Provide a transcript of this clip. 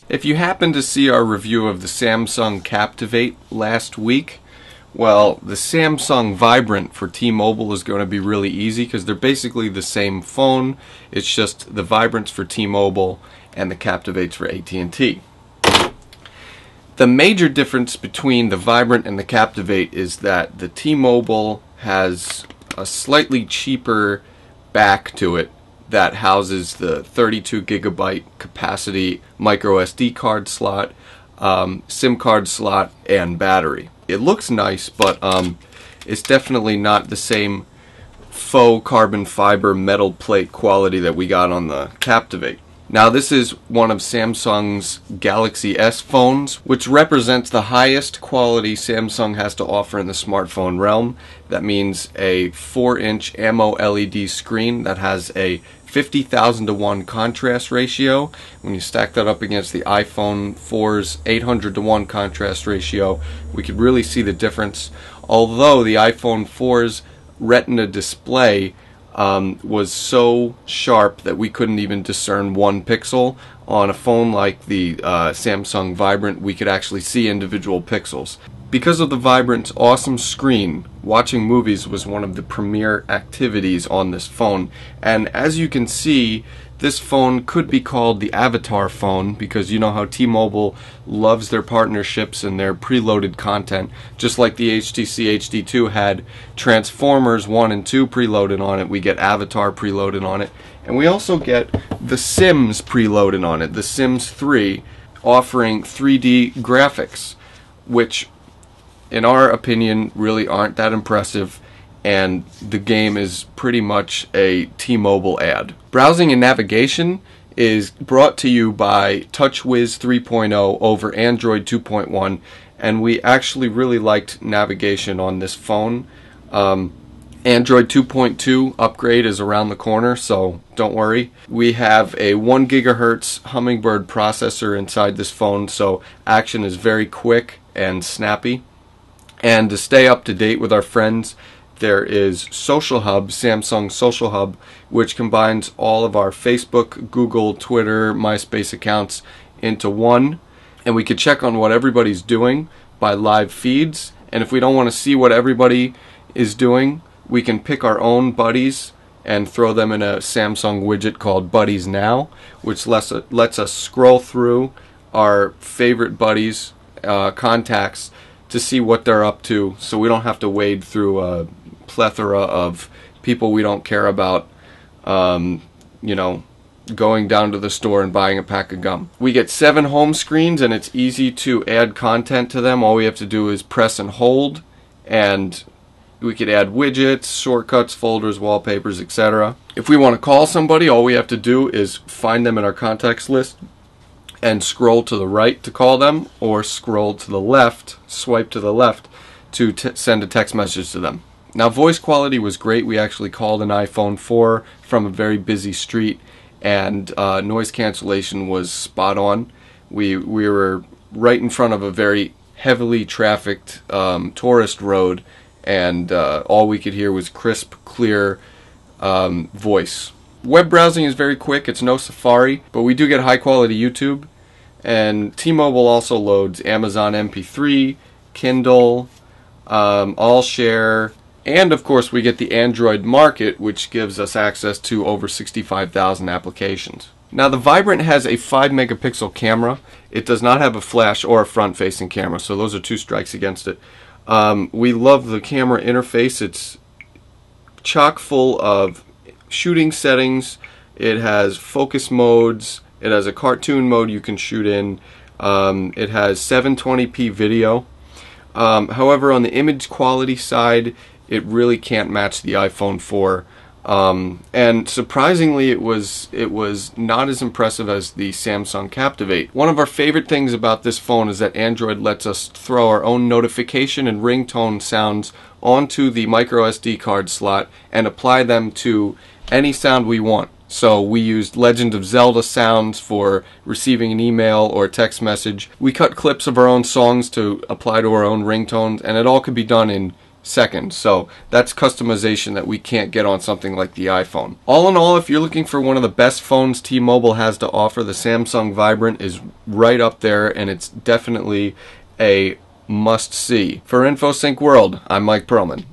If you happened to see our review of the Samsung Captivate last week, well, the Samsung Vibrant for T-Mobile is going to be really easy because they're basically the same phone. It's just the Vibrant's for T-Mobile and the Captivate's for AT&T. The major difference between the Vibrant and the Captivate is that the T-Mobile has a slightly cheaper back to it that houses the 32 gigabyte capacity micro SD card slot, SIM card slot, and battery. It looks nice, but it's definitely not the same faux carbon fiber metal plate quality that we got on the Captivate. Now, this is one of Samsung's Galaxy S phones, which represents the highest quality Samsung has to offer in the smartphone realm. That means a 4-inch AMOLED screen that has a 50,000:1 contrast ratio. When you stack that up against the iPhone 4's 800:1 contrast ratio, we could really see the difference. Although the iPhone 4's Retina display was so sharp that we couldn't even discern 1 pixel, on a phone like the Samsung Vibrant we could actually see individual pixels. Because of the Vibrant's awesome screen, watching movies was one of the premier activities on this phone. And as you can see, this phone could be called the Avatar phone, because you know how T-Mobile loves their partnerships and their preloaded content. Just like the HTC HD2 had Transformers 1 and 2 preloaded on it, we get Avatar preloaded on it. And we also get The Sims preloaded on it, The Sims 3, offering 3D graphics, which in our opinion really aren't that impressive, and the game is pretty much a T-Mobile ad. Browsing and navigation is brought to you by TouchWiz 3.0 over Android 2.1, and we actually really liked navigation on this phone. Android 2.2 upgrade is around the corner, so don't worry. We have a 1 gigahertz Hummingbird processor inside this phone, so action is very quick and snappy. And to stay up to date with our friends, there is Social Hub, Samsung Social Hub, which combines all of our Facebook, Google, Twitter, MySpace accounts into one. And we could check on what everybody's doing by live feeds. And if we don't want to see what everybody is doing, we can pick our own buddies and throw them in a Samsung widget called Buddies Now, which lets us scroll through our favorite buddies' contacts to see what they're up to, so we don't have to wade through a plethora of people we don't care about, you know, going down to the store and buying a pack of gum. We get 7 home screens, and it's easy to add content to them. All we have to do is press and hold, and we could add widgets, shortcuts, folders, wallpapers, etc. If we want to call somebody, all we have to do is find them in our contacts list and scroll to the right to call them, or scroll to the left, swipe to the left to send a text message to them. Now, voice quality was great. We actually called an iPhone 4 from a very busy street, and noise cancellation was spot on. We were right in front of a very heavily trafficked tourist road, and all we could hear was crisp, clear voice. Web browsing is very quick. It's no Safari, but we do get high quality YouTube. And T-Mobile also loads Amazon MP3, Kindle, AllShare, and of course we get the Android Market, which gives us access to over 65,000 applications. Now, the Vibrant has a 5 megapixel camera. It does not have a flash or a front-facing camera, so those are 2 strikes against it. We love the camera interface. It's chock full of shooting settings. It has focus modes. It has a cartoon mode you can shoot in. It has 720p video. However, on the image quality side, it really can't match the iPhone 4. And surprisingly, it was not as impressive as the Samsung Captivate. One of our favorite things about this phone is that Android lets us throw our own notification and ringtone sounds onto the micro SD card slot and apply them to any sound we want. So we used Legend of Zelda sounds for receiving an email or text message. We cut clips of our own songs to apply to our own ringtones, and it all could be done in seconds. So that's customization that we can't get on something like the iPhone. All in all, if you're looking for one of the best phones T-Mobile has to offer, the Samsung Vibrant is right up there, and it's definitely a must-see. For InfoSync World, I'm Mike Perlman.